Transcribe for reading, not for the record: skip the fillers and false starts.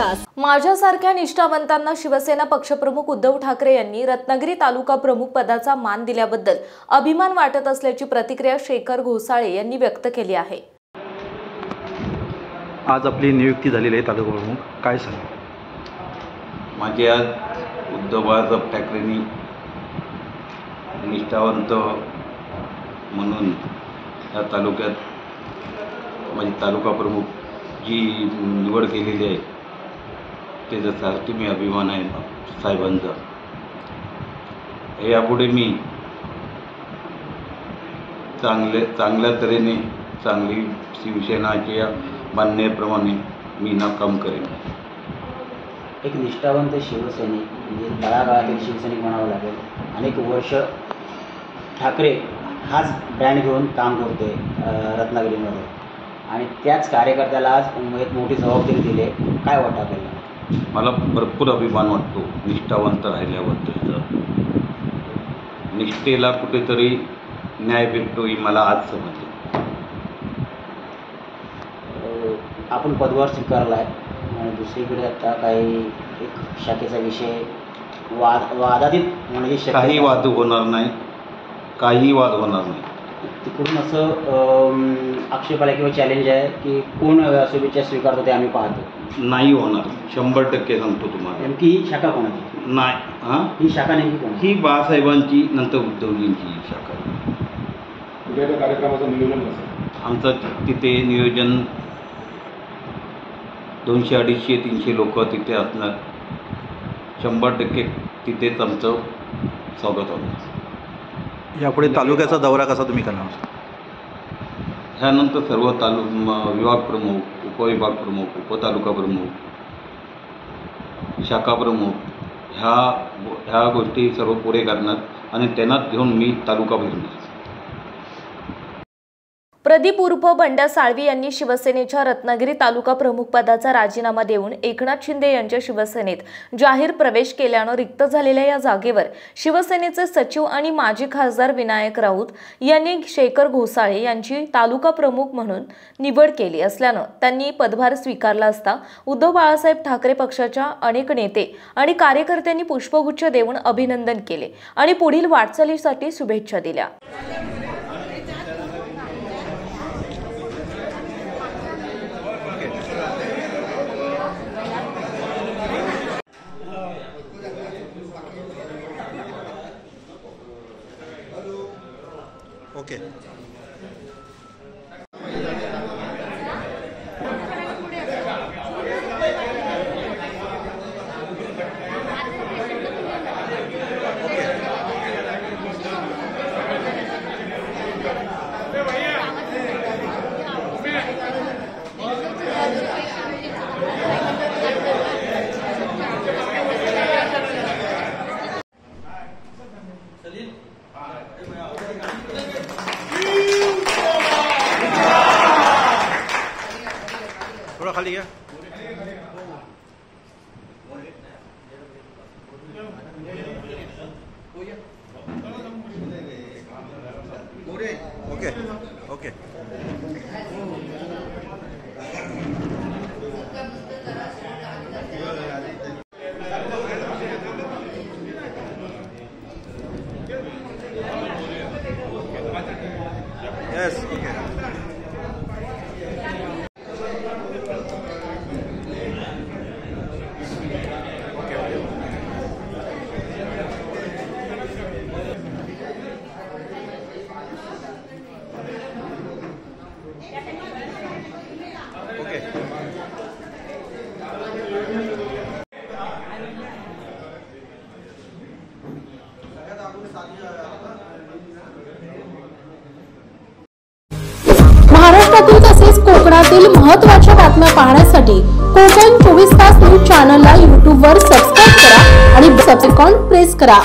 विकास। माझ्यासारख्या निष्ठावंतांना शिवसेना पक्षप्रमुख उद्धव ठाकरे यांनी रत्नागिरी तालुका प्रमुख पदाचा मान दिल्याबद्दल अभिमान वाटत असल्याची प्रतिक्रिया शेखर घोसाळे यांनी व्यक्त केली आहे। आज आपली नियुक्ती झालेली आहे तालुका प्रमुख, काय सांगा? माझे आज उद्धव बाळासाहेब ठाकरेंनी निष्ठावंत म्हणून या तालुक्यात माझी तालुका प्रमुख जी निवड केलेली आहे त्याच्यासाठी मी अभिमान आहे साहेबांचा। यापुढे मी चांगल्या तऱ्हेने चांगली शिवसेनाच्या मान्यतेप्रमाणे मी काम करेन। एक निष्ठावंत शिवसैनिक म्हणजे तळागाळातील शिवसैनिक म्हणावं लागेल। अनेक वर्ष ठाकरे हाच ब्रँड घेऊन काम करतोय रत्नागिरीमध्ये आणि त्याच कार्यकर्त्याला आज एक मोठी जबाबदारी दिली आहे। काय वाटतं आपल्याला? मला भरपूर अभिमान वाटतो निष्ठावंत राहिल्याबद्दलचा। निष्ठेला कुठेतरी न्याय भेटतो ही मला आज समजलं। आपण पदभार स्वीकारला आहे आणि दुसरीकडे आता काही एक शाखेचा विषय वादातीत म्हणजे काही वाद होणार नाही, काही वाद होणार नाही। तिकडून असं आक्षेप आला किंवा चॅलेंज आहे की कोण शुभेच्छा स्वीकारतो ते आम्ही पाहतो। नाही होणार, 100% सांगतो तुम्हाला। नेमकी ही शाखा कोणाची? नाही, हां, ही शाखा नेमकी कोणाची? ही बाळासाहेबांची, नंतर उद्धवजींची शाखा आहे। उद्याच्या कार्यक्रमाचं नियोजन कसं? आमचं तिथे नियोजन 200, 250, 300 लोक तिथे असणार। 100% तिथेच आमचं स्वागत होणार। यापुढे तालुक्याचा दौरा कसा तुम्ही करणार? ह्यानंतर सर्व विभाग प्रमुख, उपविभाग प्रमुख, उपतालुका प्रमुख, शाखा प्रमुख ह्या गोष्टी सर्व पुढे करणार आणि त्यांनाच घेऊन मी तालुका फिरणार। प्रदीप उर्फ बंड्या साळवी यांनी शिवसेनेच्या रत्नागिरी तालुका प्रमुख पदाचा राजीनामा देऊन एकनाथ शिंदे यांच्या शिवसेनेत जाहीर प्रवेश केल्यानं रिक्त झालेल्या या जागेवर शिवसेनेचे सचिव आणि माजी खासदार विनायक राऊत यांनी शेखर घोसाळे यांची तालुका प्रमुख म्हणून निवड केली असल्यानं त्यांनी पदभार स्वीकारला असता उद्धव बाळासाहेब ठाकरे पक्षाच्या अनेक नेते आणि कार्यकर्त्यांनी पुष्पगुच्छ देऊन अभिनंदन केले आणि पुढील वाटचालीसाठी शुभेच्छा दिल्या। ओके, थोड़ा खाली गया। Okay okay yes okay. महाराष्ट्रातील तसेच कोकणातील महत्त्वाच्या बातम्या पाहण्यासाठी कोकण 24 तास न्यूज चॅनलला YouTube वर सबस्क्राईब करा आणि बेल आयकॉन प्रेस करा।